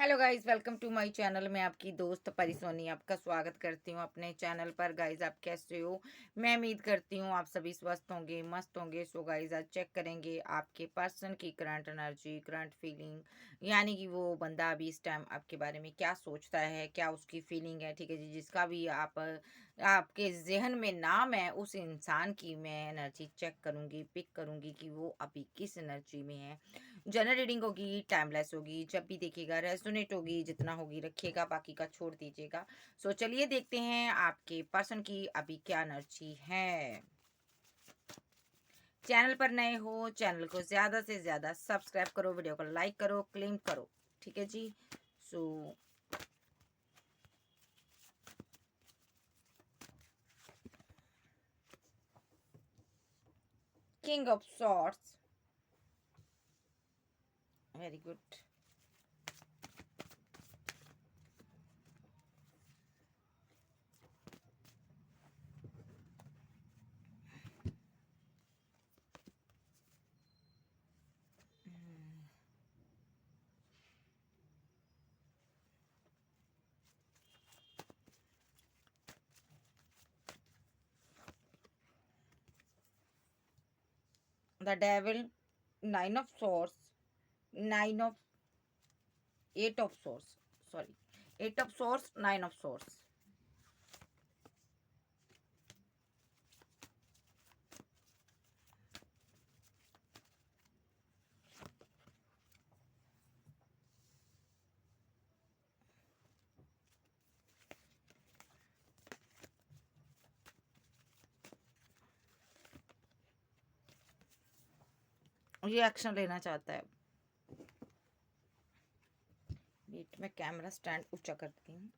Hello guys, welcome to my channel. मैं आपकी दोस्त परिसोनी आपका स्वागत करती हूँ अपने चैनल पर। गाइस, आप कैसे हो? मैं उम्मीद करती हूँ आप सभी स्वस्थ होंगे, मस्त होंगे। सो गाइस, आज चेक करेंगे आपके पर्सन की करंट एनर्जी, करंट फीलिंग, यानी कि वो बंदा अभी इस टाइम आपके बारे में क्या सोचता है, क्या उसकी फीलिंग है। ठीक है जी, जिसका भी आपके जहन में नाम है, उस इंसान की मैं एनर्जी चेक करूंगी, पिक करूंगी कि वो अभी किस एनर्जी में है। जनरल रीडिंग होगी, टाइमलेस होगी, जब भी देखिएगा रेजोनेट होगी, जितना होगी रखिएगा, बाकी का छोड़ दीजिएगा। सो चलिए देखते हैं आपके पर्सन की अभी क्या एनर्जी है। चैनल पर नए हो, चैनल को ज्यादा से ज्यादा सब्सक्राइब करो, वीडियो को लाइक करो, क्लेम करो। ठीक है जी। So king of swords, very good. The devil, nine of swords, nine of eight of swords, sorry, eight of swords, nine of swords. ये एक्शन लेना चाहता है। वेट, मैं कैमरा स्टैंड ऊंचा करती हूँ।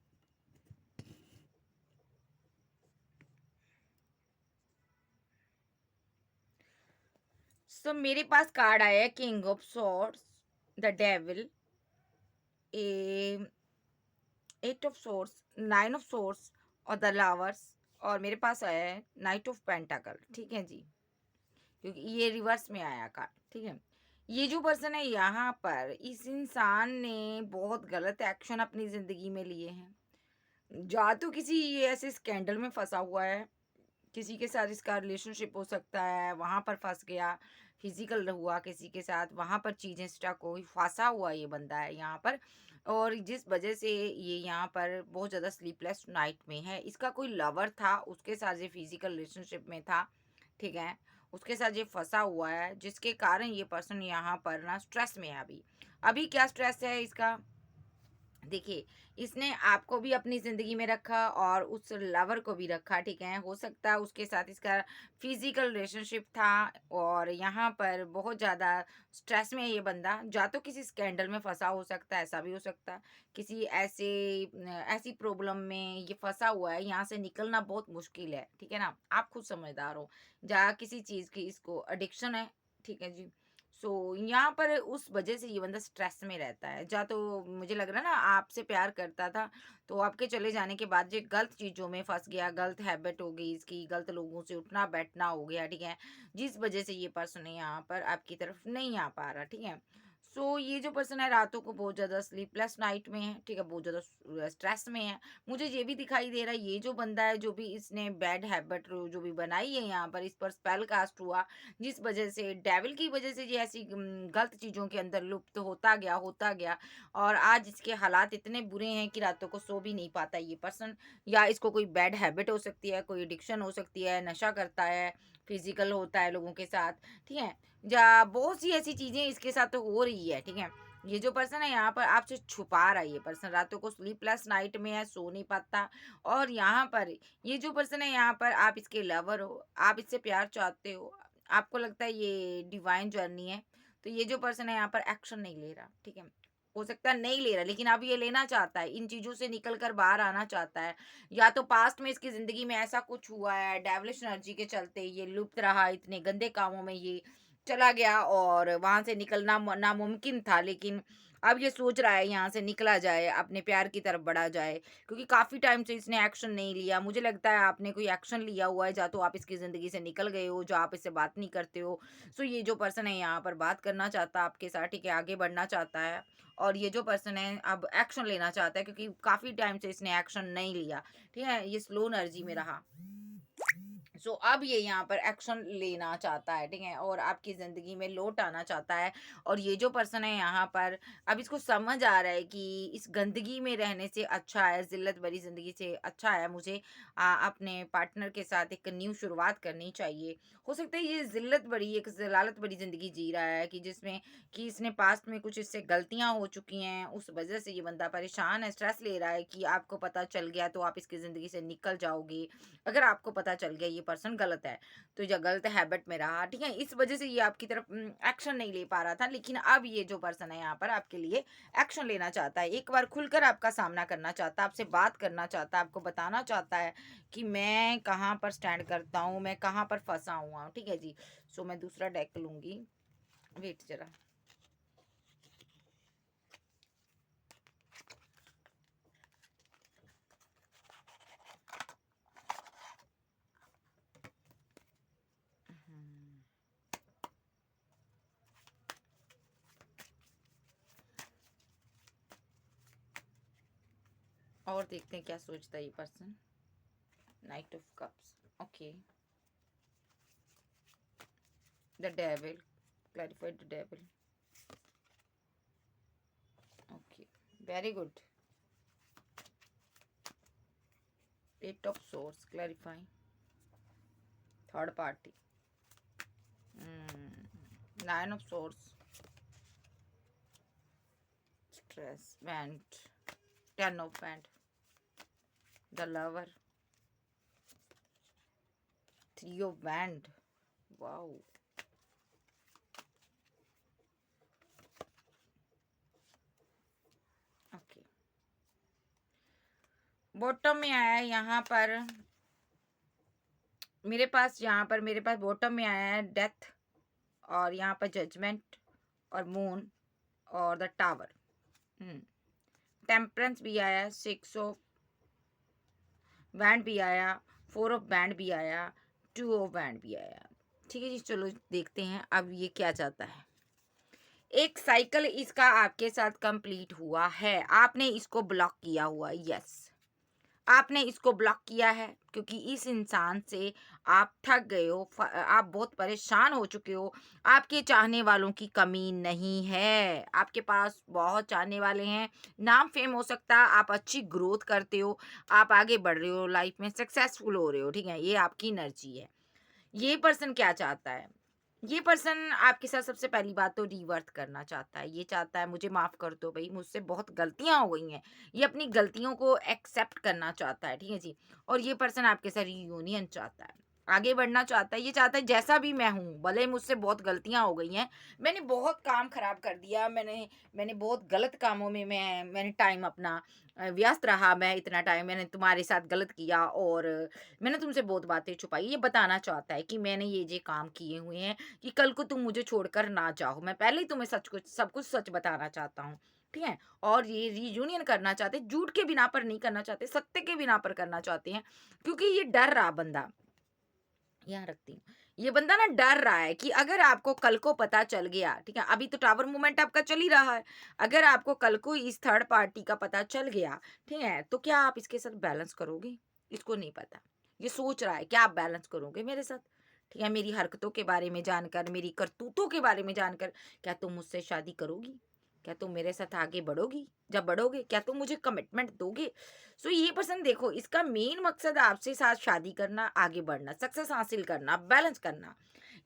सो मेरे पास कार्ड आया है king of swords, the devil, a eight of swords, nine of swords और द लवर्स। और मेरे पास आया है नाइट ऑफ पेंटाकल। ठीक है जी, क्योंकि ये रिवर्स में आया कार्ड। ठीक है, ये जो पर्सन है यहाँ पर, इस इंसान ने बहुत गलत एक्शन अपनी जिंदगी में लिए हैं। या तो किसी ये ऐसे स्कैंडल में फंसा हुआ है, किसी के साथ इसका रिलेशनशिप हो सकता है, वहां पर फंस गया, फिजिकल हुआ किसी के साथ, वहां पर चीजें स्टक हो, फंसा हुआ ये बंदा है यहाँ पर। और जिस वजह से ये यहाँ पर बहुत ज्यादा स्लीपलेस नाइट में है। इसका कोई लवर था, उसके साथ ये फिजिकल रिलेशनशिप में था। ठीक है, उसके साथ ये फंसा हुआ है, जिसके कारण ये पर्सन यहाँ पर ना स्ट्रेस में है। अभी अभी क्या स्ट्रेस है इसका? देखिए, इसने आपको भी अपनी ज़िंदगी में रखा और उस लवर को भी रखा। ठीक है, हो सकता है उसके साथ इसका फिजिकल रिलेशनशिप था और यहाँ पर बहुत ज़्यादा स्ट्रेस में है ये बंदा। या तो किसी स्कैंडल में फंसा हो सकता है, ऐसा भी हो सकता है। किसी ऐसी प्रॉब्लम में ये फंसा हुआ है, यहाँ से निकलना बहुत मुश्किल है। ठीक है ना, आप खुद समझदार हो। या किसी चीज़ की इसको एडिक्शन है। ठीक है जी। सो यहाँ पर उस वजह से ये बंदा स्ट्रेस में रहता है। या तो मुझे लग रहा है ना, आपसे प्यार करता था, तो आपके चले जाने के बाद ये गलत चीज़ों में फँस गया, गलत हैबिट हो गई इसकी, गलत लोगों से उठना बैठना हो गया। ठीक है, जिस वजह से ये पर्सन यहाँ पर आपकी तरफ नहीं आ पा रहा। ठीक है, सो ये जो पर्सन है रातों को बहुत ज़्यादा स्लीपलेस नाइट में है। ठीक है, बहुत ज़्यादा स्ट्रेस में है। मुझे ये भी दिखाई दे रहा है, ये जो बंदा है, जो भी इसने बैड हैबिट जो भी बनाई है यहाँ पर, इस पर स्पेल कास्ट हुआ, जिस वजह से डेविल की वजह से ये ऐसी गलत चीज़ों के अंदर लुप्त होता गया। और आज इसके हालात इतने बुरे हैं कि रातों को सो भी नहीं पाता ये पर्सन। या इसको कोई बैड हैबिट हो सकती है, कोई एडिक्शन हो सकती है, नशा करता है, फिजिकल होता है लोगों के साथ। ठीक है, या बहुत सी ऐसी चीज़ें इसके साथ तो हो रही है। ठीक है, ये जो पर्सन है यहाँ पर आपसे छुपा रहा है। ये पर्सन रातों को स्लीपलेस नाइट में है, सो नहीं पाता। और यहाँ पर ये जो पर्सन है यहाँ पर, आप इसके लवर हो, आप इससे प्यार चाहते हो, आपको लगता है ये डिवाइन जर्नी है। तो ये जो पर्सन है यहाँ पर एक्शन नहीं ले रहा। ठीक है, हो सकता है नहीं ले रहा, लेकिन अब ये लेना चाहता है, इन चीज़ों से निकल कर बाहर आना चाहता है। या तो पास्ट में इसकी ज़िंदगी में ऐसा कुछ हुआ है, डेविलिश एनर्जी के चलते ये लुप्त रहा, इतने गंदे कामों में ये चला गया और वहाँ से निकलना नामुमकिन था। लेकिन अब ये सोच रहा है यहाँ से निकला जाए, अपने प्यार की तरफ बढ़ा जाए, क्योंकि काफ़ी टाइम से इसने एक्शन नहीं लिया। मुझे लगता है आपने कोई एक्शन लिया हुआ है, या तो आप इसकी ज़िंदगी से निकल गए हो, जो आप इससे बात नहीं करते हो। सो ये जो पर्सन है यहाँ पर बात करना चाहता है आपके साथ, ठीक है, आगे बढ़ना चाहता है। और ये जो पर्सन है अब एक्शन लेना चाहता है, क्योंकि काफ़ी टाइम से इसने एक्शन नहीं लिया, ठीक है, ये स्लो एनर्जी में रहा। अब ये यहाँ पर एक्शन लेना चाहता है, ठीक है, और आपकी ज़िंदगी में लौट आना चाहता है। और ये जो पर्सन है यहाँ पर, अब इसको समझ आ रहा है कि इस गंदगी में रहने से अच्छा है, ज़िल्लत भरी ज़िंदगी से अच्छा है मुझे अपने पार्टनर के साथ एक न्यू शुरुआत करनी चाहिए। हो सकता है ये ज़िल्लत भरी, एक ज़लालत भरी ज़िंदगी जी रहा है, कि जिसमें कि इसने पास्ट में कुछ इससे गलतियाँ हो चुकी हैं, उस वजह से ये बंदा परेशान है, स्ट्रेस ले रहा है कि आपको पता चल गया तो आप इसकी ज़िंदगी से निकल जाओगे। अगर आपको पता चल गया ये पर्सन गलत है, तो या गलत हैबिट में रहा, ठीक है, इस वजह से ये आपकी तरफ एक्शन नहीं ले पा रहा था। लेकिन अब ये जो पर्सन है यहाँ पर आपके लिए एक्शन लेना चाहता है, एक बार खुलकर आपका सामना करना चाहता है, आपसे बात करना चाहता है, आपको बताना चाहता है कि मैं कहाँ पर स्टैंड करता हूँ, मैं कहाँ पर फंसा हुआ हूँ, ठीक है जी। मैं दूसरा डेक लूंगी, वेट जरा। हम्म, और देखते हैं क्या सोचता है ये person. Knight of cups, okay, the devil, clarified the devil, okay, very good. Eight of swords, clarifying, third party, nine of swords, stress, wands, ten of wands, the lover, three of wands, wow, okay. Bottom में आया है यहाँ पर मेरे पास, bottom में आया है death, और यहाँ पर जजमेंट, और मून, और द टावर। टेम्परेंस भी आया, सिक्स ऑफ बैंड भी आया, फोर ऑफ बैंड भी आया, टू ऑफ बैंड भी आया। ठीक है जी, चलो देखते हैं अब ये क्या चाहता है। एक साइकिल इसका आपके साथ कंप्लीट हुआ है, आपने इसको ब्लॉक किया हुआ, यस, आपने इसको ब्लॉक किया है, क्योंकि इस इंसान से आप थक गए हो, आप बहुत परेशान हो चुके हो। आपके चाहने वालों की कमी नहीं है, आपके पास बहुत चाहने वाले हैं, नाम फेम हो सकता है, आप अच्छी ग्रोथ करते हो, आप आगे बढ़ रहे हो, लाइफ में सक्सेसफुल हो रहे हो, ठीक है, ये आपकी एनर्जी है। ये पर्सन क्या चाहता है? ये पर्सन आपके साथ सबसे पहली बात तो रिवर्थ करना चाहता है। ये चाहता है मुझे माफ़ कर दो भई, मुझसे बहुत गलतियाँ हो गई हैं। ये अपनी गलतियों को एक्सेप्ट करना चाहता है, ठीक है जी? और ये पर्सन आपके साथ रियूनियन चाहता है, आगे बढ़ना चाहता है। ये चाहता है जैसा भी मैं हूँ, भले ही मुझसे बहुत गलतियाँ हो गई हैं, मैंने बहुत काम खराब कर दिया, मैंने मैंने बहुत गलत कामों में मैंने टाइम अपना व्यस्त रहा, मैं इतना टाइम मैंने तुम्हारे साथ गलत किया, और मैंने तुमसे बहुत बातें छुपाई। ये बताना चाहता है कि मैंने ये काम किए हुए हैं, कि कल को तुम मुझे छोड़कर ना जाओ। मैं पहले ही तुम्हें सब कुछ सच बताना चाहता हूँ, ठीक है? और ये रियूनियन करना चाहते हैं, झूठ के बिना पर नहीं करना चाहते, सत्य के बिना पर करना चाहते हैं, क्योंकि ये डर रहा बंदा, यहाँ रखती हूँ। ये बंदा ना डर रहा है कि अगर आपको कल को पता चल गया, ठीक है, अभी तो टावर मूवमेंट आपका चल ही रहा है, अगर आपको कल को इस थर्ड पार्टी का पता चल गया, ठीक है, तो क्या आप इसके साथ बैलेंस करोगे? इसको नहीं पता। ये सोच रहा है क्या आप बैलेंस करोगे मेरे साथ? ठीक है, मेरी हरकतों के बारे में जानकर, मेरी करतूतों के बारे में जानकर, क्या तुम मुझसे शादी करोगी? क्या तुम मेरे साथ आगे बढ़ोगी? जब बढ़ोगे, क्या तुम मुझे कमिटमेंट दोगे? ये पर्सन देखो, इसका मेन मकसद आपसे साथ शादी करना, आगे बढ़ना, सक्सेस हासिल करना, बैलेंस करना।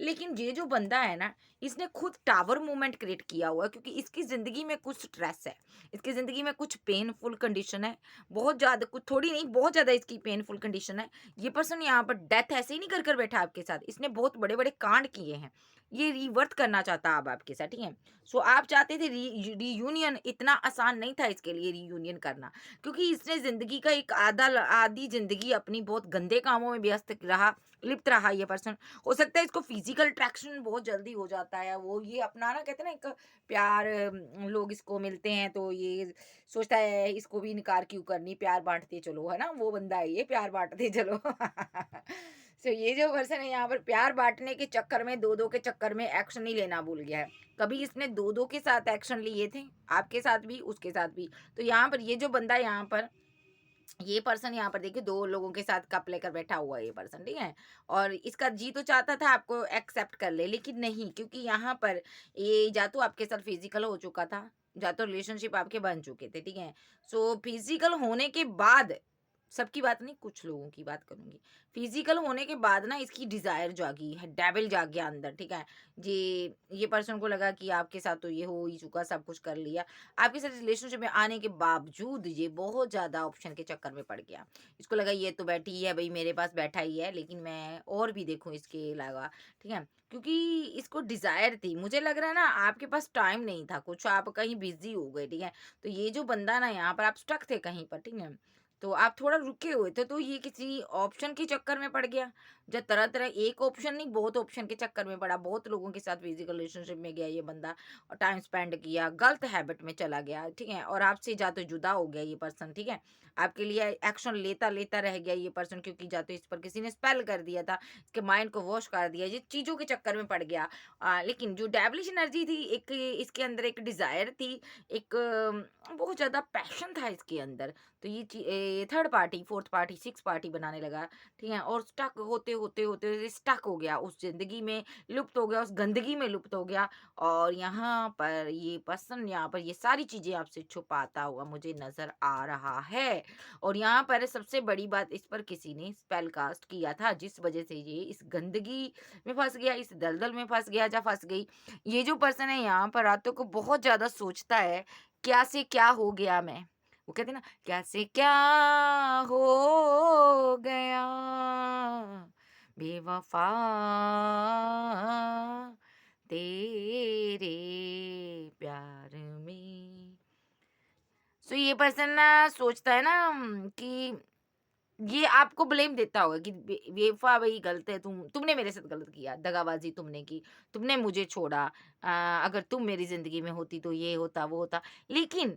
लेकिन ये जो बंदा है ना, इसने खुद टावर मूवमेंट क्रिएट किया हुआ है, क्योंकि इसकी ज़िंदगी में कुछ स्ट्रेस है, इसकी ज़िंदगी में कुछ पेनफुल कंडीशन है, बहुत ज़्यादा, कुछ थोड़ी नहीं, बहुत ज़्यादा इसकी पेनफुल कंडीशन है। ये पर्सन यहाँ पर डेथ ऐसे ही नहीं कर बैठा आपके साथ, इसने बहुत बड़े-बड़े कांड किए हैं। ये रिवर्ट करना चाहता अब आपके साथ, ठीक है। सो आप चाहते थे रीयूनियन, इतना आसान नहीं था इसके लिए रीयूनियन करना, क्योंकि इसने जिंदगी का एक आधी जिंदगी अपनी बहुत गंदे कामों में व्यस्त रहा, लिप्त रहा ये पर्सन। हो सकता है इसको फिजिकल अट्रैक्शन बहुत जल्दी हो जाता है, वो ये अपना ना कहते हैं ना एक प्यार, लोग इसको मिलते हैं तो ये सोचता है इसको भी इनकार क्यों करनी, प्यार बांटते चलो, है ना, वो बंदा है ये, प्यार बांटते चलो। सो ये जो पर्सन है यहाँ पर प्यार बांटने के चक्कर में, दो दो के चक्कर में एक्शन ही लेना भूल गया है। कभी इसने दो दो के साथ एक्शन लिए थे, आपके साथ भी उसके साथ भी। तो यहाँ पर ये जो बंदा यहाँ पर, ये पर्सन यहाँ पर देखिए दो लोगों के साथ कप लेकर बैठा हुआ है ये पर्सन, ठीक है। और इसका जी तो चाहता था आपको एक्सेप्ट कर ले, लेकिन नहीं, क्योंकि यहाँ पर ये या तो आपके साथ फिजिकल हो चुका था, या तो रिलेशनशिप आपके बन चुके थे, ठीक है। सो फिजिकल होने के बाद, सबकी बात नहीं, कुछ लोगों की बात करूंगी, फिजिकल होने के बाद ना इसकी डिजायर जागी है, डेविल जाग गया अंदर, ठीक है। ये पर्सन को लगा कि आपके साथ तो ये हो ही चुका, सब कुछ कर लिया, आपके साथ रिलेशनशिप में आने के बावजूद ये बहुत ज़्यादा ऑप्शन के चक्कर में पड़ गया। इसको लगा ये तो बैठी ही है भाई, मेरे पास बैठा ही है, लेकिन मैं और भी देखूँ इसके अलावा, ठीक है। क्योंकि इसको डिज़ायर थी, मुझे लग रहा है ना आपके पास टाइम नहीं था कुछ, आप कहीं बिज़ी हो गए, ठीक है। तो ये जो बंदा ना यहाँ पर आप स्टक थे कहीं पर, ठीक है। तो आप थोड़ा रुके हुए थे, तो ये किसी ऑप्शन के चक्कर में पड़ गया। जब तरह-तरह, एक ऑप्शन नहीं, बहुत ऑप्शन के चक्कर में पड़ा, बहुत लोगों के साथ फिज़िकल रिलेशनशिप में गया ये बंदा। और टाइम स्पेंड किया, गलत हैबिट में चला गया, ठीक है। और आपसे जा तो जुदा हो गया ये पर्सन, ठीक है। आपके लिए एक्शन लेता लेता रह गया ये पर्सन, क्योंकि जा तो इस पर किसी ने स्पेल कर दिया था, इसके माइंड को वॉश कर दिया, ये चीज़ों के चक्कर में पड़ गया। लेकिन जो डेविलिश एनर्जी थी, एक इसके अंदर एक डिज़ायर थी, एक बहुत ज़्यादा पैशन था इसके अंदर। तो ये third party, fourth party, six party बनाने लगा, ठीक है। और स्टक होते होते होते स्टक हो गया उस जिंदगी में, लुप्त हो गया उस गंदगी में, लुप्त हो गया। और यहाँ पर ये पर्सन यहाँ पर ये सारी चीजें आपसे छुपाता हुआ मुझे नजर आ रहा है। और यहाँ पर सबसे बड़ी बात, इस पर किसी ने स्पेल कास्ट किया था, जिस वजह से ये इस गंदगी में फंस गया, इस दलदल में फंस गया, या फंस गई। ये जो पर्सन है यहाँ पर रातों को बहुत ज्यादा सोचता है, क्या से क्या हो गया मैं, वो कहते हैं ना, कैसे क्या हो गया बेवफा तेरे प्यार में। सो ये पर्सन ना सोचता है ना, कि ये आपको ब्लेम देता होगा कि बेवफा भाई गलत है, तुमने मेरे साथ गलत किया, दगाबाजी तुमने की, तुमने मुझे छोड़ा, अगर तुम मेरी जिंदगी में होती तो ये होता वो होता। लेकिन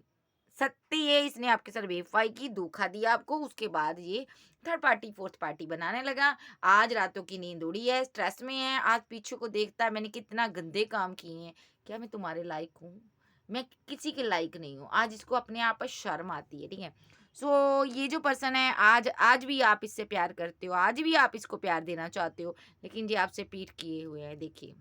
सत्य ये, इसने आपके साथ बेवफाई की, धोखा दिया आपको, उसके बाद ये थर्ड पार्टी फोर्थ पार्टी बनाने लगा। आज रातों की नींद उड़ी है, स्ट्रेस में है, आज पीछे को देखता है मैंने कितना गंदे काम किए हैं, क्या मैं तुम्हारे लायक हूँ, मैं किसी के लायक नहीं हूँ। आज इसको अपने आप पर शर्म आती है, ठीक है। सो ये जो पर्सन है, आज आज भी आप इससे प्यार करते हो, आज भी आप इसको प्यार देना चाहते हो, लेकिन ये आपसे पीठ किए हुए हैं। देखिए,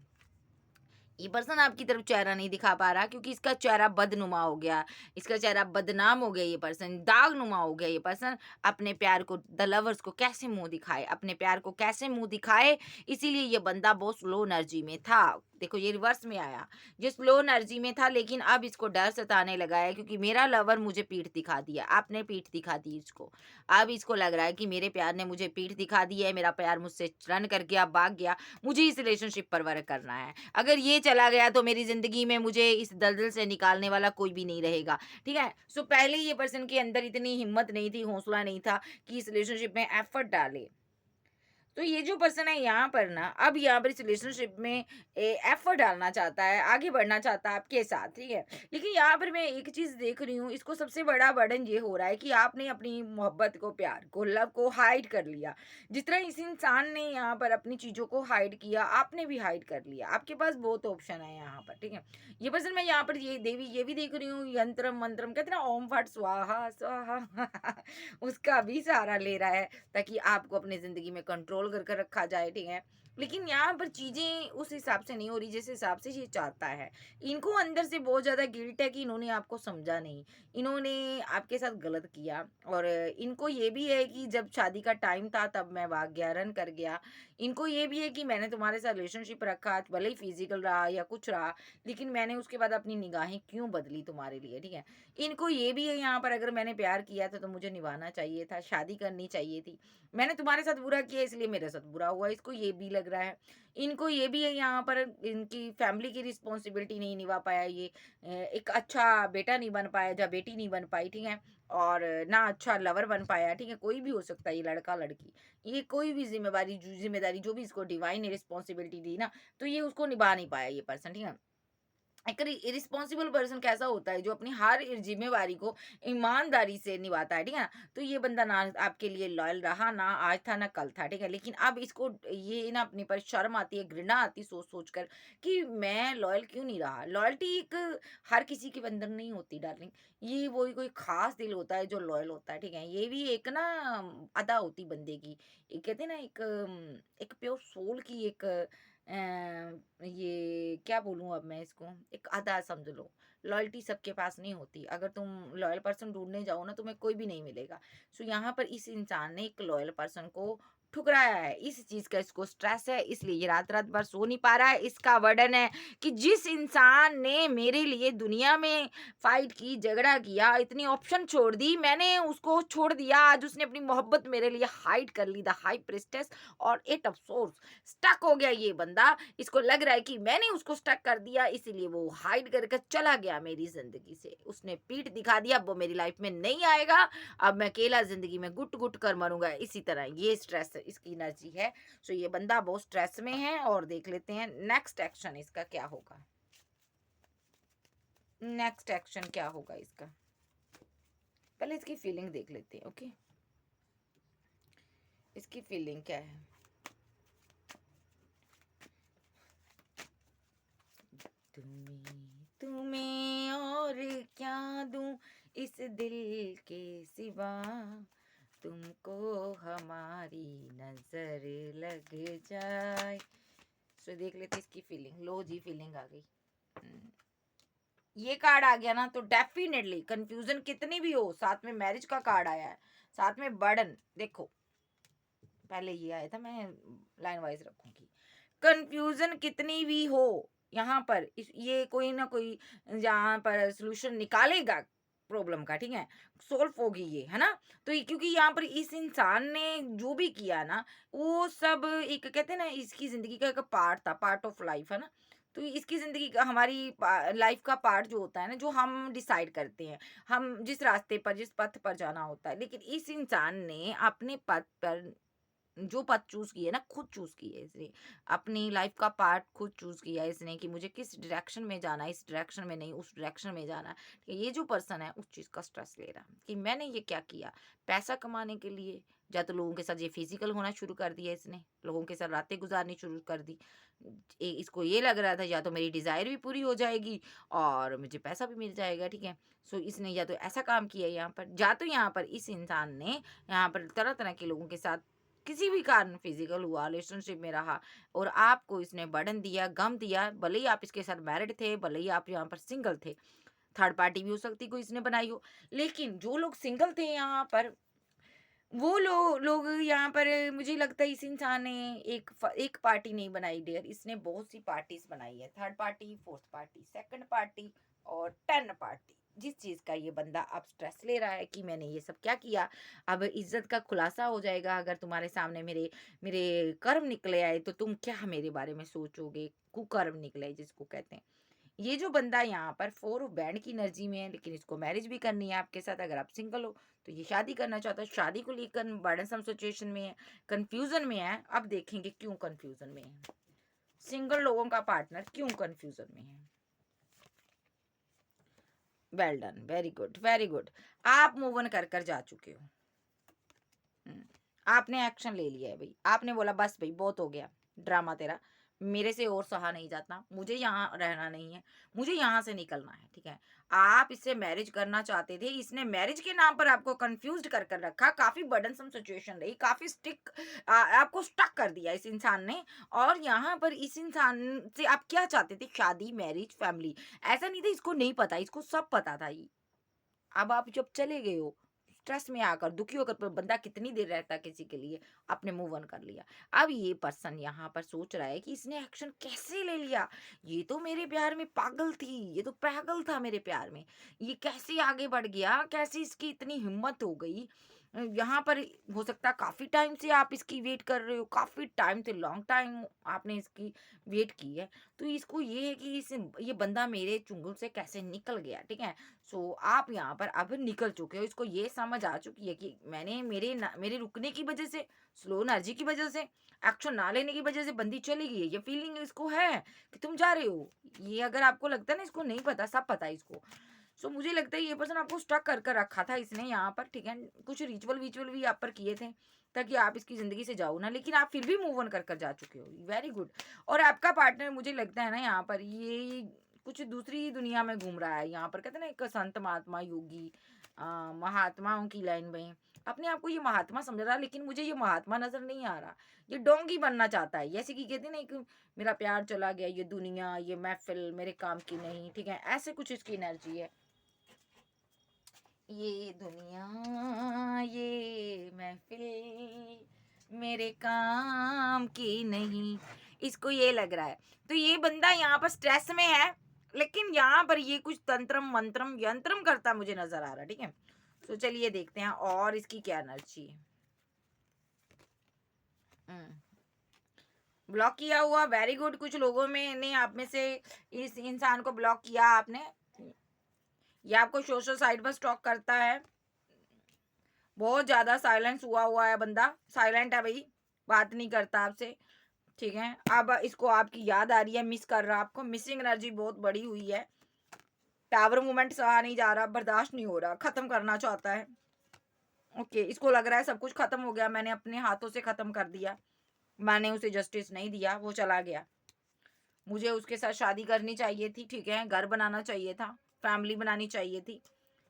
ये पर्सन आपकी तरफ चेहरा नहीं दिखा पा रहा, क्योंकि इसका चेहरा बदनुमा हो गया, इसका चेहरा बदनाम हो गया, ये पर्सन दागनुमा हो गया। ये पर्सन अपने प्यार को, द लवर्स को कैसे मुंह दिखाए, अपने प्यार को कैसे मुंह दिखाए, इसीलिए ये बंदा बहुत स्लो एनर्जी में था। देखो ये रिवर्स में आया, ये स्लो एनर्जी में था, लेकिन अब इसको डर सताने लगा है, क्योंकि मेरा लवर मुझे पीठ दिखा दिया, आपने पीठ दिखा दी इसको। अब इसको लग रहा है कि मेरे प्यार ने मुझे पीठ दिखा दी है, मेरा प्यार मुझसे रन कर गया, भाग गया, मुझे इस रिलेशनशिप पर वर्क करना है। अगर ये चला गया तो मेरी ज़िंदगी में मुझे इस दलदल से निकालने वाला कोई भी नहीं रहेगा, ठीक है? सो पहले ये पर्सन के अंदर इतनी हिम्मत नहीं थी, हौसला नहीं था कि इस रिलेशनशिप में एफर्ट डाले। तो ये जो पर्सन है यहाँ पर ना, अब यहाँ पर इस रिलेशनशिप में एफर्ट डालना चाहता है, आगे बढ़ना चाहता है आपके साथ, ठीक है। लेकिन यहाँ पर मैं एक चीज देख रही हूँ, इसको सबसे बड़ा बर्डन ये हो रहा है कि आपने अपनी मोहब्बत को, प्यार को, लव को हाइड कर लिया। जिस तरह इस इंसान ने यहाँ पर अपनी चीजों को हाइड किया, आपने भी हाइड कर लिया। आपके पास बहुत ऑप्शन है यहाँ पर, ठीक है। ये पर्सन, मैं यहाँ पर ये देवी ये भी देख रही हूँ, यंत्रम मंत्रम कहते हैं ना, ओम फट स्वाहा स्वाहा उसका भी सहारा ले रहा है, ताकि आपको अपनी ज़िंदगी में कंट्रोल कर कर रखा जाए, ठीक है। लेकिन यहाँ पर चीज़ें उस हिसाब से नहीं हो रही जिस हिसाब से ये चाहता है। इनको अंदर से बहुत ज़्यादा गिल्ट है कि इन्होंने आपको समझा नहीं, इन्होंने आपके साथ गलत किया। और इनको ये भी है कि जब शादी का टाइम था तब मैं भाग गया, रन कर गया। इनको ये भी है कि मैंने तुम्हारे साथ रिलेशनशिप रखा, भले ही फिजिकल रहा या कुछ रहा, लेकिन मैंने उसके बाद अपनी निगाहें क्यों बदली तुम्हारे लिए, ठीक है। इनको ये भी है यहाँ पर, अगर मैंने प्यार किया था तो मुझे निभाना चाहिए था, शादी करनी चाहिए थी। मैंने तुम्हारे साथ बुरा किया इसलिए मेरे साथ बुरा हुआ, इसको ये भी लग रहा है। इनको ये भी है यहाँ पर, इनकी फैमिली की रिस्पॉन्सिबिलिटी नहीं निभा पाया ये, एक अच्छा बेटा नहीं बन पाया या बेटी नहीं बन पाई, ठीक है, और ना अच्छा लवर बन पाया, ठीक है, कोई भी हो सकता है ये लड़का लड़की, ये कोई भी जिम्मेदारी जो भी इसको डिवाइन ने रिस्पॉन्सिबिलिटी दी ना, तो ये उसको निभा नहीं पाया ये पर्सन, ठीक है। एक इरिस्पॉन्सिबल पर्सन कैसा होता है, जो अपनी हर जिम्मेवारी को ईमानदारी से निभाता है, ठीक है ना। तो ये बंदा ना आपके लिए लॉयल रहा, ना आज था ना कल था, ठीक है, लेकिन अब इसको ये ना अपने पर शर्म आती है, घृणा आती है सोच सोच कर कि मैं लॉयल क्यों नहीं रहा। लॉयल्टी एक हर किसी के अंदर नहीं होती डार्लिंग, ये वही कोई खास दिल होता है जो लॉयल होता है, ठीक है। ये भी एक ना अदा होती बंदे की, एक कहते हैं ना, एक प्योर सोल की एक ये क्या बोलूँ अब मैं इसको, एक अदा समझ लो। लॉयल्टी सबके पास नहीं होती। अगर तुम लॉयल पर्सन ढूँढने जाओ ना, तुम्हें कोई भी नहीं मिलेगा। सो यहाँ पर इस इंसान ने एक लॉयल पर्सन को ठुकराया है। इस चीज़ का इसको स्ट्रेस है, इसलिए ये रात-रात भर सो नहीं पा रहा है। इसका वर्डन है कि जिस इंसान ने मेरे लिए दुनिया में फाइट की, झगड़ा किया, इतनी ऑप्शन छोड़ दी, मैंने उसको छोड़ दिया। आज उसने अपनी मोहब्बत मेरे लिए हाइड कर ली, द हाई प्रिस्टेस, और एट अफसोस स्टक हो गया ये बंदा। इसको लग रहा है कि मैंने उसको स्टक कर दिया, इसीलिए वो हाइड करके चला गया मेरी जिंदगी से। उसने पीठ दिखा दिया, अब वो मेरी लाइफ में नहीं आएगा। अब मैं अकेला जिंदगी में गुट गुट कर मरूंगा। इसी तरह ये स्ट्रेस इसकी एनर्जी है। सो ये बंदा बहुत स्ट्रेस में है, और देख लेते हैं नेक्स्ट एक्शन इसका क्या होगा। नेक्स्ट एक्शन क्या होगा इसका, पहले इसकी फीलिंग देख लेते हैं। ओके, इसकी फीलिंग क्या है। तुम्हें और क्या दूं इस दिल के सिवा, तुमको हमारी नजर लग जाए। सो देख लेते इसकी फीलिंग। लो जी, फीलिंग आ गई। ये कार्ड आ गया ना, तो डेफिनेटली कंफ्यूजन कितनी भी हो, साथ में मैरिज का कार्ड आया है, साथ में बर्डन। देखो, पहले ये आया था, मैं लाइन वाइज रखूंगी। कंफ्यूजन कितनी भी हो, यहाँ पर ये कोई ना कोई यहाँ पर सोल्यूशन निकालेगा प्रॉब्लम का, ठीक है, सोल्व होगी ये, है ना। तो क्योंकि यहाँ पर इस इंसान ने जो भी किया ना, वो सब एक कहते हैं ना, इसकी जिंदगी का एक पार्ट था, पार्ट ऑफ लाइफ, है ना। तो इसकी जिंदगी का, हमारी लाइफ का पार्ट जो होता है ना, जो हम डिसाइड करते हैं, हम जिस रास्ते पर, जिस पथ पर जाना होता है। लेकिन इस इंसान ने अपने पथ पर जो पथ चूज की है ना, खुद चूज की है इसने, अपनी लाइफ का पार्ट खुद चूज किया है इसने, कि मुझे किस डायरेक्शन में जाना है, इस डायरेक्शन में नहीं, उस डायरेक्शन में जाना है। ठीक है, ये जो पर्सन है उस चीज का स्ट्रेस ले रहा है कि मैंने ये क्या किया, पैसा कमाने के लिए, या तो लोगों के साथ ये फिजिकल होना शुरू कर दिया इसने, लोगों के साथ रातें गुजारनी शुरू कर दी। इसको ये लग रहा था या तो मेरी डिजायर भी पूरी हो जाएगी और मुझे पैसा भी मिल जाएगा, ठीक है। सो इसने या तो ऐसा काम किया यहाँ पर, या तो यहाँ पर इस इंसान ने यहाँ पर तरह तरह के लोगों के साथ किसी भी कारण फिजिकल हुआ, रिलेशनशिप में रहा, और आपको इसने बर्डन दिया, गम दिया। भले ही आप इसके साथ मैरिड थे, भले ही आप यहाँ पर सिंगल थे, थर्ड पार्टी भी हो सकती कोई इसने बनाई हो, लेकिन जो लोग सिंगल थे यहाँ पर, वो लोग यहाँ पर, मुझे लगता है इस इंसान ने एक पार्टी नहीं बनाई डियर, इसने बहुत सी पार्टीज बनाई है। Third party, fourth party, second party, और 10 पार्टी। जिस चीज का ये बंदा अब स्ट्रेस ले रहा है कि मैंने ये सब क्या किया। अब इज्जत का खुलासा हो जाएगा, अगर तुम्हारे सामने मेरे मेरे कर्म निकले आए, तो तुम क्या मेरे बारे में सोचोगे। कुकर्म निकले जिसको कहते हैं। ये जो बंदा यहाँ पर 4 ऑफ बैंड की एनर्जी में है, लेकिन इसको मैरिज भी करनी है आपके साथ। अगर आप सिंगल हो तो ये शादी करना चाहता है, शादी को लेकर बर्डनसम सिचुएशन में है, कंफ्यूजन में है। अब देखेंगे क्यों कंफ्यूजन में है, सिंगल लोगों का पार्टनर क्यों कंफ्यूजन में है। Well done, very good, very good. आप मूव ऑन कर कर जा चुके हो। आपने एक्शन ले लिया है भाई, आपने बोला बस भाई बहुत हो गया ड्रामा तेरा, मेरे से और सहा नहीं जाता, मुझे यहाँ रहना नहीं है, मुझे यहाँ से निकलना है, ठीक है। आप इससे मैरिज करना चाहते थे, इसने मैरिज के नाम पर आपको कंफ्यूज कर कर रखा, काफी बर्डनसम सिचुएशन रही, काफी आपको स्टक कर दिया इस इंसान ने। और यहाँ पर इस इंसान से आप क्या चाहते थे, शादी, मैरिज, फैमिली। ऐसा नहीं था इसको नहीं पता, इसको सब पता था ये। अब आप जब चले गए हो, स्ट्रेस में आकर, दुखी होकर, बंदा कितनी देर रहता है किसी के लिए, आपने मूव ऑन कर लिया। अब ये पर्सन यहाँ पर सोच रहा है कि इसने एक्शन कैसे ले लिया, ये तो मेरे प्यार में पागल थी, ये तो पागल था मेरे प्यार में, ये कैसे आगे बढ़ गया, कैसे इसकी इतनी हिम्मत हो गई। यहाँ पर हो सकता है काफ़ी टाइम से आप इसकी वेट कर रहे हो, काफ़ी टाइम से लॉन्ग टाइम आपने इसकी वेट की है। तो इसको ये है कि इस ये बंदा मेरे चुंगल से कैसे निकल गया, ठीक है? सो आप यहाँ पर अब निकल चुके हो, इसको ये समझ आ चुकी है कि मैंने मेरे रुकने की वज़ह से, स्लो एनर्जी की वज़ह से, एक्शन ना लेने की वज़ह से बंदी चली गई है। ये फीलिंग इसको है कि तुम जा रहे हो। ये अगर आपको लगता है ना इसको नहीं पता, सब पता है इसको। सो मुझे लगता है ये पर्सन आपको स्टक कर कर रखा था इसने यहाँ पर, ठीक है? कुछ रिचुअल भी आप पर किए थे ताकि आप इसकी ज़िंदगी से जाओ ना, लेकिन आप फिर भी मूव ऑन कर कर जा चुके हो। Very good. और आपका पार्टनर मुझे लगता है ना यहाँ पर ये कुछ दूसरी दुनिया में घूम रहा है। यहाँ पर कहते हैं ना एक संत महात्मा योगी महात्माओं की लाइन में अपने आप को ये महात्मा समझ रहा है, लेकिन मुझे ये महात्मा नजर नहीं आ रहा। ये डोंगी बनना चाहता है, जैसे कि कहते हैं ना एक मेरा प्यार चला गया, ये दुनिया ये महफिल मेरे काम की नहीं, ठीक है? ऐसे कुछ इसकी एनर्जी है। ये दुनिया ये महफिल मेरे काम की नहीं, इसको ये लग रहा है। तो ये बंदा यहाँ पर स्ट्रेस में है, लेकिन यहाँ पर ये कुछ तंत्रम मंत्रम यंत्रम करता मुझे नजर आ रहा है, ठीक है? तो चलिए देखते हैं और इसकी क्या एनर्जी है। ब्लॉक किया हुआ, वेरी गुड। कुछ लोगों में ने आप में से इस इंसान को ब्लॉक किया आपने, ये आपको सोशल साइट पर स्टॉक करता है। बहुत ज्यादा साइलेंस हुआ है बंदा, साइलेंट है भाई, बात नहीं करता आपसे, ठीक है? अब इसको आपकी याद आ रही है, मिस कर रहा, आपको मिसिंग एनर्जी बहुत बड़ी हुई है। टावर मूवमेंट सहा नहीं जा रहा, बर्दाश्त नहीं हो रहा, खत्म करना चाहता है। ओके, इसको लग रहा है सब कुछ खत्म हो गया, मैंने अपने हाथों से खत्म कर दिया, मैंने उसे जस्टिस नहीं दिया, वो चला गया। मुझे उसके साथ शादी करनी चाहिए थी, ठीक है? घर बनाना चाहिए था, फैमिली बनानी चाहिए थी,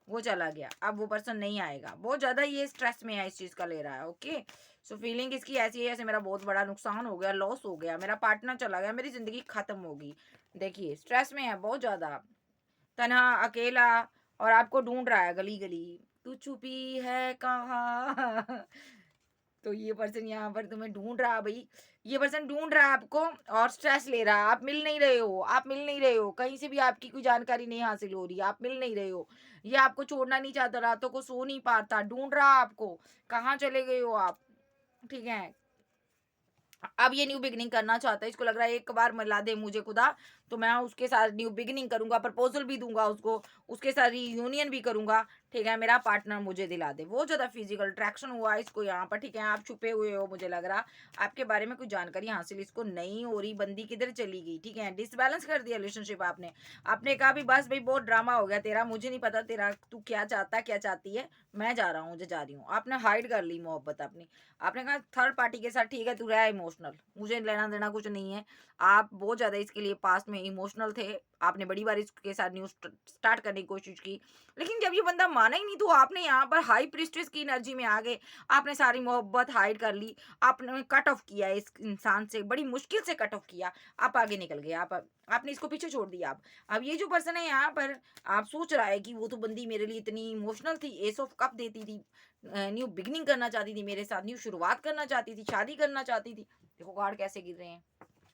वो चला गया। अब वो पर्सन नहीं आएगा, बहुत ज़्यादा ये स्ट्रेस में है, इस चीज़ का ले रहा है। ओके, सो फीलिंग इसकी ऐसी है जैसे मेरा बहुत बड़ा नुकसान हो गया, लॉस हो गया, मेरा पार्टनर चला गया, मेरी ज़िंदगी ख़त्म होगी। देखिए स्ट्रेस में है बहुत ज़्यादा, तन्हा अकेला, और आपको ढूंढ रहा है गली गली, तू छुपी है कहाँ। तो ये पर्सन यहाँ पर तुम्हें ढूंढ रहा है भाई, ये पर्सन ढूंढ रहा है आपको, और स्ट्रेस ले रहा है। आप मिल नहीं रहे हो, आप मिल नहीं रहे हो, कहीं से भी आपकी कोई जानकारी नहीं हासिल हो रही, आप मिल नहीं रहे हो। ये आपको छोड़ना नहीं चाहता, रातों को सो नहीं पाता, ढूंढ रहा है आपको, कहाँ चले गए हो आप, ठीक है? अब ये न्यू बिगिनिंग करना चाहता है, इसको लग रहा है एक बार मिला दे मुझे खुदा तो मैं उसके साथ न्यू बिगिनिंग करूंगा, प्रपोजल भी दूंगा उसको, उसके साथ रीयूनियन भी करूंगा, ठीक है? मेरा पार्टनर मुझे दिला दे। वो ज्यादा फिजिकल अट्रैक्शन हुआ है इसको यहाँ पर, ठीक है? आप छुपे हुए हो, मुझे लग रहा आपके बारे में कुछ जानकारी हासिल इसको नहीं हो रही, बंदी किधर चली गई, ठीक है? डिसबैलेंस कर दिया रिलेशनशिप आपने। आपने कहा भी बस भाई बहुत ड्रामा हो गया तेरा, मुझे नहीं पता तेरा तू क्या चाहता क्या चाहती है, मैं जा रहा हूँ, मुझे जा रही हूँ। आपने हाइड कर ली मोहब्बत अपनी, आपने कहा थर्ड पार्टी के साथ ठीक है तू रहा इमोशनल, मुझे लेना देना कुछ नहीं है। आप बहुत ज़्यादा इसके लिए पास्ट में इमोशनल थे, आपने बड़ी बार इसके साथ न्यूज स्टार्ट करने की कोशिश की, लेकिन जब ये बंदा माना ही नहीं तो आपने यहाँ पर हाई प्रिस्टेस की एनर्जी में आ गए, आपने सारी मोहब्बत हाइड कर ली, आपने कट ऑफ किया इस इंसान से, बड़ी मुश्किल से कट ऑफ किया, आप आगे निकल गए, आपने इसको पीछे छोड़ दिया। अब ये जो पर्सन है यहाँ पर, आप सोच रहा है कि वो तो बंदी मेरे लिए इतनी इमोशनल थी, एस ऑफ कप देती थी, न्यू बिगिनिंग करना चाहती थी मेरे साथ, न्यू शुरुआत करना चाहती थी, शादी करना चाहती थी। देखो कार्ड कैसे गिर रहे हैं,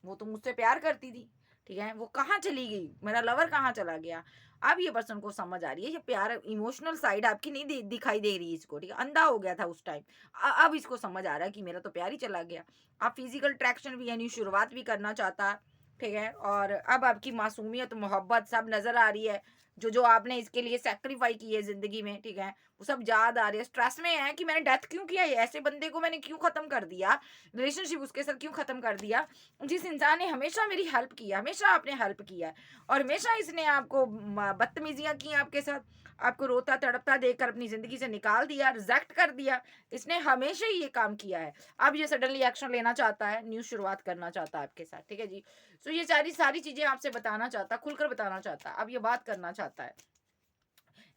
वो तो मुझसे प्यार करती थी, ठीक है? वो कहाँ चली गई, मेरा लवर कहाँ चला गया? अब ये पर्सन को समझ आ रही है, ये प्यार इमोशनल साइड आपकी नहीं दिखाई दे रही है इसको, ठीक है? अंधा हो गया था उस टाइम, अब इसको समझ आ रहा है कि मेरा तो प्यार ही चला गया। अब फिजिकल अट्रैक्शन भी यानी शुरुआत भी करना चाहता, ठीक है? और अब आपकी मासूमियत मोहब्बत सब नजर आ रही है, जो जो आपने इसके लिए सेक्रीफाई की है जिंदगी में, ठीक है? वो सब याद आ रही है, स्ट्रेस में है कि मैंने डेथ क्यों किया, ऐसे बंदे को मैंने क्यों खत्म कर दिया, रिलेशनशिप उसके साथ क्यों खत्म कर दिया, जिस इंसान ने हमेशा मेरी हेल्प किया, हमेशा आपने हेल्प किया है, और हमेशा इसने आपको बदतमीजियां की आपके साथ, आपको रोता तड़पता देखकर अपनी जिंदगी से निकाल दिया, रिजेक्ट कर दिया, इसने हमेशा ही ये काम किया है। अब ये सडनली एक्शन लेना चाहता है, न्यू शुरुआत करना चाहता है आपके साथ, ठीक है जी? सो ये सारी सारी चीजें आपसे बताना चाहता, खुलकर बताना चाहता, अब ये बात करना चाहता है,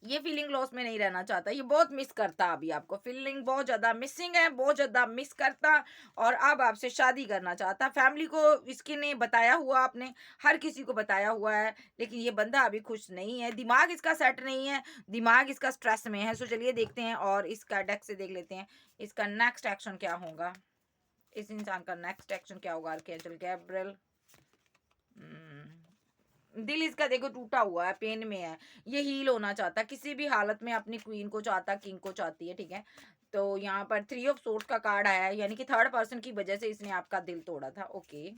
ये फीलिंग लॉस में नहीं रहना चाहता, ये बहुत मिस करता, अभी आपको फीलिंग बहुत ज्यादा मिसिंग है, बहुत ज्यादा मिस करता, और अब आपसे शादी करना चाहता। फैमिली को इसके ने बताया हुआ, आपने हर किसी को बताया हुआ है, लेकिन ये बंदा अभी खुश नहीं है, दिमाग इसका सेट नहीं है, दिमाग इसका स्ट्रेस में है। सो चलिए देखते हैं और इसका डेक से देख लेते हैं इसका नेक्स्ट एक्शन क्या होगा, इस इंसान का नेक्स्ट एक्शन क्या होगा। आर्कएंजल गैब्रिएल, दिल इसका देखो टूटा हुआ है, पेन में है, ये हील होना चाहता है, किसी भी हालत में अपनी क्वीन को चाहता, किंग को चाहती है, ठीक है। तो यहाँ पर थ्री ऑफ सोर्स का कार्ड आया है, यानी कि थर्ड पर्सन की वजह से इसने आपका दिल तोड़ा था। ओके।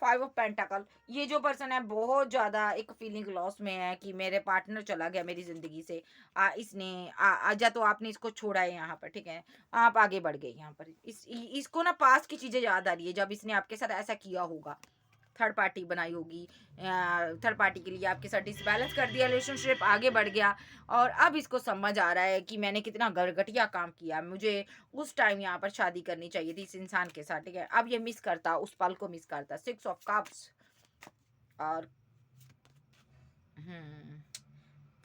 फाइव ऑफ पेंटाकल, ये जो पर्सन है बहुत ज्यादा एक फीलिंग लॉस में है कि मेरे पार्टनर चला गया मेरी जिंदगी से। इसने आजा तो आपने इसको छोड़ा है यहाँ पर, ठीक है। आप आगे बढ़ गए यहाँ पर, इसको ना पास्ट की चीजें याद आ रही है जब इसने आपके साथ ऐसा किया होगा, थर्ड पार्टी बनाई होगी, थर्ड पार्टी के लिए आपके साथ डिसबैलेंस कर दिया, रिलेशनशिप आगे बढ़ गया। और अब इसको समझ आ रहा है कि मैंने कितना घटिया काम किया, मुझे उस टाइम यहाँ पर शादी करनी चाहिए थी इस इंसान के साथ, ठीक है। अब ये मिस करता, उस पल को मिस करता। सिक्स ऑफ कप्स और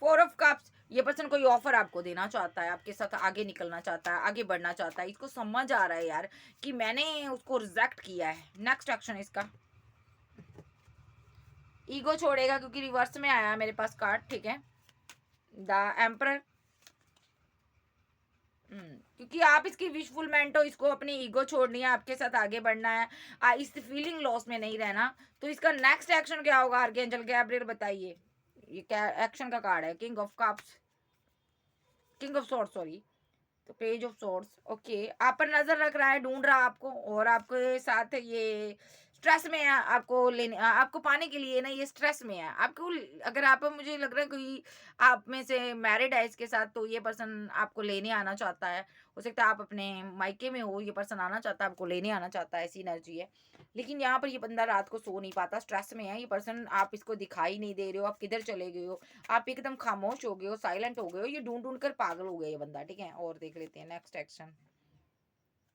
फोर ऑफ कप्स, ये पर्सन कोई ऑफर आपको देना चाहता है, आपके साथ आगे निकलना चाहता है, आगे बढ़ना चाहता है। इसको समझ आ रहा है यार कि मैंने उसको रिजेक्ट किया है। नेक्स्ट एक्शन इसका ईगो छोड़ेगा, क्योंकि रिवर्स में आया मेरे पास कार्ड, ठीक है। द एम्परर, क्योंकि आप इसकी विशफुलमेंट हो, इसको अपनी ईगो छोड़नी है, आपके साथ आगे बढ़ना है, इस फीलिंग लॉस में नहीं रहना। तो इसका नेक्स्ट एक्शन क्या होगा आर्कएंजल गैब्रियल बताइए। ये क्या एक्शन का कार्ड है? King of cups, king of swords sorry, तो पेज ऑफ सॉर्ड्स। ओके, आप पर नजर रख रहा है, ढूंढ रहा आपको, और आपके साथ ये स्ट्रेस में है, आपको लेने आपको पाने के लिए ना, ये स्ट्रेस में है आपको। अगर आप, मुझे लग रहा है कोई आप में से मैरिड है इसके साथ, तो ये पर्सन आपको लेने आना चाहता है। हो सकता है आप अपने मायके में हो, ये पर्सन आना चाहता है, आपको लेने आना चाहता है, ऐसी एनर्जी है। लेकिन यहाँ पर ये बंदा रात को सो नहीं पाता, स्ट्रेस में है ये पर्सन, आप इसको दिखाई नहीं दे रहे हो, आप किधर चले गए हो, आप एकदम खामोश हो गए हो, साइलेंट हो गए हो, ये ढूंढ ढूंढ कर पागल हो गया ये बंदा, ठीक है। और देख लेते हैं नेक्स्ट एक्शन।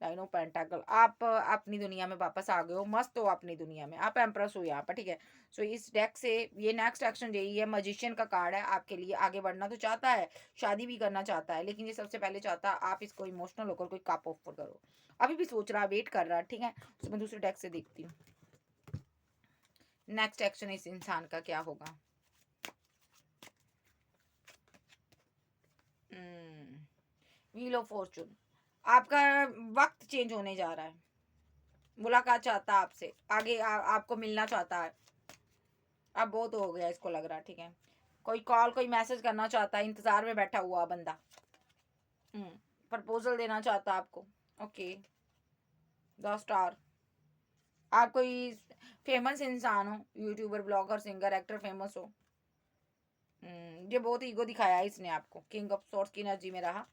नाइन ऑफ पेंटाकल, आप अपनी दुनिया में वापस आ गए हो, मस्त हो अपनी दुनिया में, आप एम्प्रेस हो यहाँ पर, ठीक है। सो इस डेक से ये नेक्स्ट एक्शन यही है, मजिशियन का कार्ड है, आपके लिए आगे बढ़ना तो चाहता है, शादी भी करना चाहता है, लेकिन ये सबसे पहले चाहता है आप इसको इमोशनल होकर कोई कप ऑफर करो। अभी भी सोच रहा, वेट कर रहा, ठीक है। तो मैं दूसरे डेक से देखती हूँ नेक्स्ट एक्शन इस इंसान का क्या होगा। व्हील ऑफ फॉर्चून, आपका वक्त चेंज होने जा रहा है, मुलाकात चाहता है आपसे, आगे आपको मिलना चाहता है। अब बहुत हो गया इसको लग रहा है, ठीक है। कोई कॉल कोई मैसेज करना चाहता है, इंतजार में बैठा हुआ बंदा, प्रपोजल देना चाहता है आपको। ओके, द स्टार, आप कोई फेमस इंसान हो, YouTuber, blogger, singer, actor, famous हो। ये बहुत ईगो दिखाया है इसने आपको, किंग ऑफ सोर्स की एनर्जी में रहा।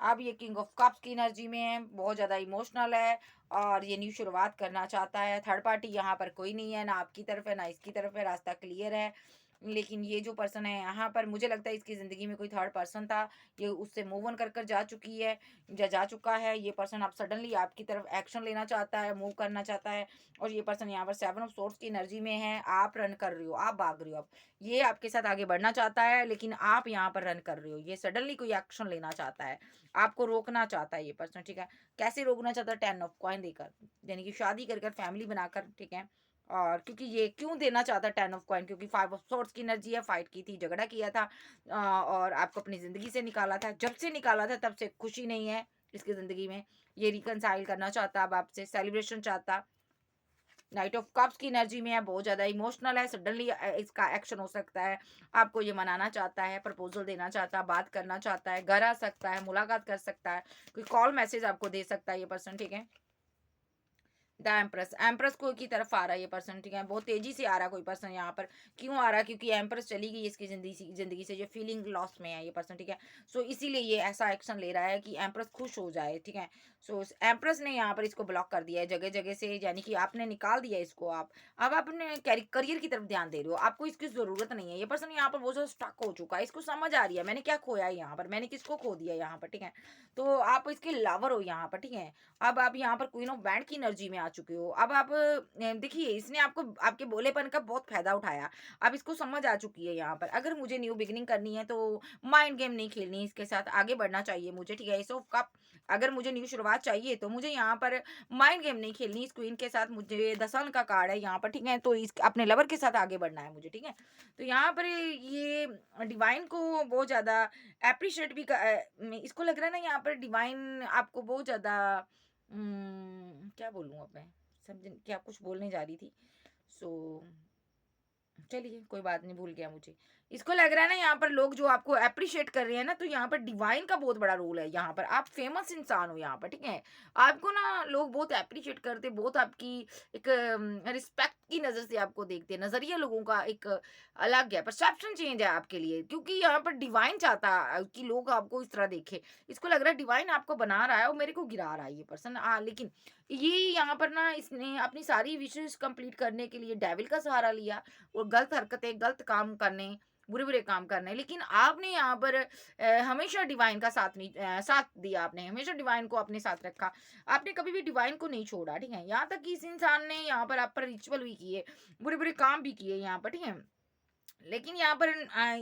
अब ये किंग ऑफ कप्स की एनर्जी में है, बहुत ज़्यादा इमोशनल है, और ये न्यू शुरुआत करना चाहता है। थर्ड पार्टी यहाँ पर कोई नहीं है, ना आपकी तरफ है ना इसकी तरफ है, रास्ता क्लियर है। लेकिन ये जो पर्सन है यहाँ पर, मुझे लगता है इसकी ज़िंदगी में कोई थर्ड पर्सन था, ये उससे मूव ऑन कर कर जा चुकी है, जा चुका है ये पर्सन। अब सडनली आपकी तरफ एक्शन लेना चाहता है, मूव करना चाहता है। और ये पर्सन यहाँ पर सेवन ऑफ सोर्ड्स की एनर्जी में है, आप रन कर रहे हो, आप भाग रहे हो। अब ये आपके साथ आगे बढ़ना चाहता है, लेकिन आप यहाँ पर रन कर रहे हो, ये सडनली कोई एक्शन लेना चाहता है, आपको रोकना चाहता है ये पर्सन, ठीक है। कैसे रोकना चाहता है? 10 ऑफ कॉइन देकर, यानी कि शादी कर कर, फैमिली बनाकर, ठीक है। और क्योंकि ये क्यों देना चाहता है 10 ऑफ कॉइन, क्योंकि 5 ऑफ सोर्ड्स की एनर्जी है, फाइट की थी, झगड़ा किया था, और आपको अपनी ज़िंदगी से निकाला था। जब से निकाला था तब से खुशी नहीं है इसकी ज़िंदगी में, ये रिकनसाइल करना चाहता, अब आपसे सेलिब्रेशन चाहता। नाइट ऑफ कप्स की एनर्जी में है, बहुत ज़्यादा इमोशनल है, सडनली इसका एक्शन हो सकता है, आपको ये मनाना चाहता है, प्रपोजल देना चाहता है, बात करना चाहता है, घर आ सकता है, मुलाकात कर सकता है, कोई कॉल मैसेज आपको दे सकता है ये पर्सन, ठीक है। द एम्प्रेस, एम्प्रेस को की तरफ आ रहा है ये पर्सन, ठीक है। बहुत तेजी से आ रहा है कोई पर्सन यहाँ पर, क्यों आ रहा है? क्योंकि एम्प्रेस चली गई इसकी जिंदगी से, जो फीलिंग लॉस में है ये पर्सन, ठीक है। सो इसीलिए ये ऐसा एक्शन ले रहा है कि एम्प्रेस खुश हो जाए, ठीक है। सो एम्प्रेस ने यहाँ पर इसको ब्लॉक कर दिया है जगह जगह से, यानी कि आपने निकाल दिया इसको। आप अब अपने करियर की तरफ ध्यान दे रहे हो, आपको इसकी जरूरत नहीं है। ये पर्सन यहाँ पर बहुत ज्यादा स्टक हो चुका है, इसको समझ आ रही है मैंने क्या खोया है यहाँ पर, मैंने किसको खो दिया यहाँ पर, ठीक है। तो आप इसके लवर हो यहाँ पर, ठीक है। अब आप यहाँ पर क्वीन ऑफ बैंड की एनर्जी में आ चुके हो। अब आप देखिए, इसने आपको आपके बोलेपन का बहुत फायदा उठाया, अब इसको समझ आ चुकी है यहाँ पर। अगर मुझे न्यू बिगिनिंग करनी है तो माइंड गेम नहीं खेलनी, इसके साथ आगे बढ़ना चाहिए मुझे, ठीक है। सो कप, अगर मुझे न्यू शुरुआत चाहिए तो मुझे यहाँ पर माइंड गेम नहीं खेलनी इस क्वीन के साथ। मुझे द सन का कार्ड है यहाँ पर, ठीक है। तो इस अपने लवर के साथ आगे बढ़ना है मुझे, ठीक है। तो यहाँ पर ये डिवाइन को बहुत ज़्यादा एप्रिशिएट भी इसको लग रहा है ना यहाँ पर, डिवाइन आपको बहुत ज़्यादा क्या बोलूँ अब मैं, समझ क्या कुछ बोलने जा रही थी। सो चलिए कोई बात नहीं, भूल गया मुझे। इसको लग रहा है ना यहाँ पर लोग जो आपको एप्रिशिएट कर रहे हैं ना, तो यहाँ पर डिवाइन का बहुत बड़ा रोल है। यहाँ पर आप फेमस इंसान हो यहाँ पर, ठीक है। आपको ना लोग बहुत एप्रिशिएट करते, बहुत आपकी एक रिस्पेक्ट की नज़र से आपको देखते हैं। नज़रिया लोगों का एक अलग है, परसेप्शन चेंज है आपके लिए, क्योंकि यहाँ पर डिवाइन चाहता है कि लोग आपको इस तरह देखे। इसको लग रहा है डिवाइन आपको बना रहा है और मेरे को गिरा रहा है ये पर्सन। लेकिन ये यहाँ पर ना इसने अपनी सारी विशेष कंप्लीट करने के लिए डेविल का सहारा लिया और गलत हरकतें, गलत काम करने, बुरे-बुरे काम करने। लेकिन आपने यहाँ पर हमेशा डिवाइन का साथ नहीं साथ दिया आपने, हमेशा डिवाइन को अपने साथ रखा। आपने कभी भी डिवाइन को नहीं छोड़ा, ठीक है? यहाँ तक कि इस इंसान ने यहाँ पर आप पर रिचुअल भी किए, बुरे-बुरे काम भी किए यहाँ पर, ठीक है? लेकिन यहाँ पर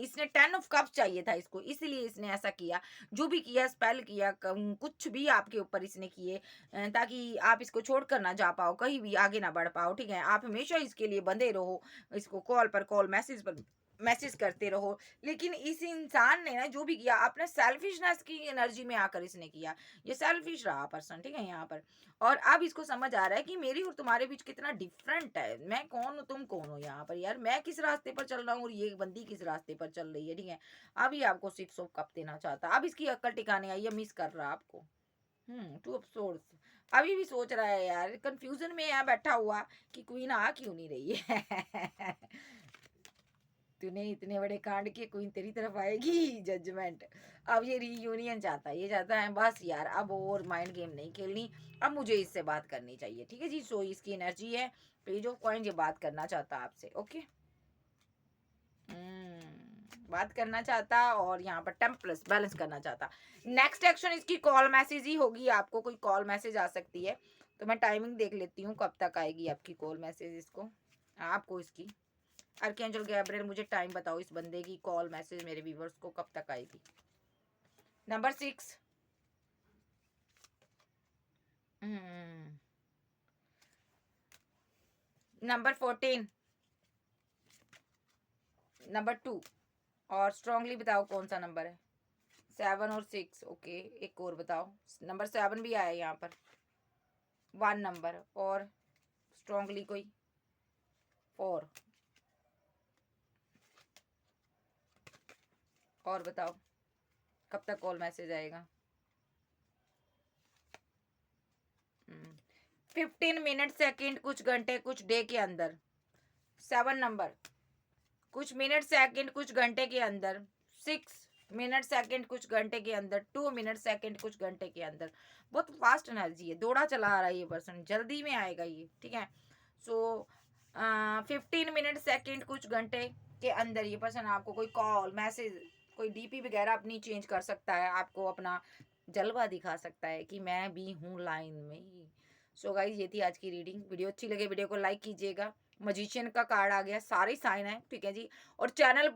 इसने 10 ऑफ कप्स चाहिए था इसको, इसलिए इसने ऐसा किया। जो भी किया, स्पेल किया, कुछ भी आपके ऊपर इसने किए ताकि आप इसको छोड़कर ना जा पाओ, कहीं भी आगे ना बढ़ पाओ, ठीक है? आप हमेशा इसके लिए बंधे रहो, इसको कॉल पर कॉल, मैसेज पर मैसेज करते रहो। लेकिन इस इंसान ने ना जो भी किया, अपने सेल्फिशनेस की एनर्जी में आकर इसने किया। ये सेल्फिश रहा पर्सन, ठीक है यहाँ पर। और अब इसको समझ आ रहा है कि मेरी और तुम्हारे बीच कितना डिफरेंट है। मैं कौन हूँ, तुम कौन हो यहाँ पर यार। मैं किस रास्ते पर चल रहा हूँ और ये बंदी किस रास्ते पर चल रही है, ठीक है। अब ये आपको 6 ऑफ कप देना चाहता, अब इसकी अक्ल टिकाने आई है, मिस कर रहा आपको। 2 ऑफ सोर्स अभी भी सोच रहा है यार, कंफ्यूजन में यहाँ बैठा हुआ कि क्वीन आ क्यों नहीं रही है। तूने इतने बड़े कांड किए, क्वीन तेरी तरफ आएगी। जजमेंट। अब ये रीयूनियन चाहता है, ये चाहता है बस यार अब और माइंड गेम नहीं खेलनी, अब मुझे इससे बात करनी चाहिए, ठीक है जी। सो इसकी एनर्जी है, पेज ऑफ कॉइन, ये बात करना चाहता है आपसे, ओके। बात करना चाहता और यहाँ पर टेम्पलेस बैलेंस करना चाहता। नेक्स्ट एक्शन इसकी कॉल मैसेज ही होगी, आपको कोई कॉल मैसेज आ सकती है। तो मैं टाइमिंग देख लेती हूँ कब तक आएगी आपकी कॉल मैसेज इसको, आपको इसकी। आर्कएंजल गैब्रियल मुझे टाइम बताओ, इस बंदे की कॉल मैसेज मेरे व्यूवर्स को कब तक आएगी। नंबर 6, नंबर 14, नंबर 2, और स्ट्रांगली बताओ कौन सा नंबर है। 7 और 6, ओके। एक और बताओ, नंबर 7 भी आया यहाँ पर, 1 नंबर, और स्ट्रांगली कोई 4, और बताओ कब तक कॉल मैसेज आएगा। 15 मिनट, सेकंड, कुछ घंटे, कुछ डे के अंदर। 7 नंबर, कुछ मिनट, सेकंड, कुछ घंटे के अंदर। 6 मिनट, सेकंड, कुछ घंटे के अंदर। 2 मिनट, सेकंड, कुछ घंटे के अंदर। बहुत फास्ट एनर्जी है, दौड़ा चला आ रहा है ये पर्सन, जल्दी में आएगा ये, ठीक है। सो 15 मिनट, सेकंड, कुछ घंटे के अंदर ये पर्सन आपको कोई कॉल मैसेज, कोई डीपी वगैरह अपनी चेंज कर सकता है, आपको अपना जलवा दिखा सकता है कि मैं भी हूँ लाइन में। सो गाइज ये थी आज की रीडिंग। वीडियो अच्छी लगे वीडियो को लाइक कीजिएगा। मजिशियन का कार्ड आ गया, सारे साइन है, ठीक है जी। और चैनल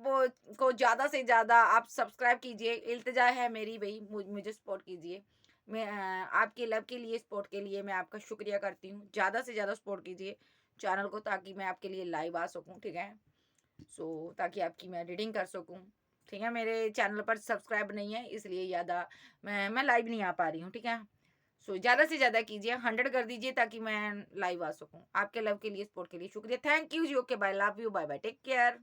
को ज़्यादा से ज़्यादा आप सब्सक्राइब कीजिए, इल्तिजा है मेरी भाई, मुझे सपोर्ट कीजिए। मैं आपके लव के लिए, सपोर्ट के लिए मैं आपका शुक्रिया करती हूँ। ज़्यादा से ज़्यादा सपोर्ट कीजिए चैनल को, ताकि मैं आपके लिए लाइव आ सकूँ, ठीक है। सो ताकि आपकी मैं रीडिंग कर सकूँ, ठीक है। मेरे चैनल पर सब्सक्राइब नहीं है, इसलिए ज़्यादा मैं लाइव नहीं आ पा रही हूँ, ठीक है। सो ज़्यादा से ज़्यादा कीजिए, 100 कर दीजिए ताकि मैं लाइव आ सकूँ। आपके लव के लिए, सपोर्ट के लिए शुक्रिया। Thank you ji, okay bye, love you, bye bye, take care.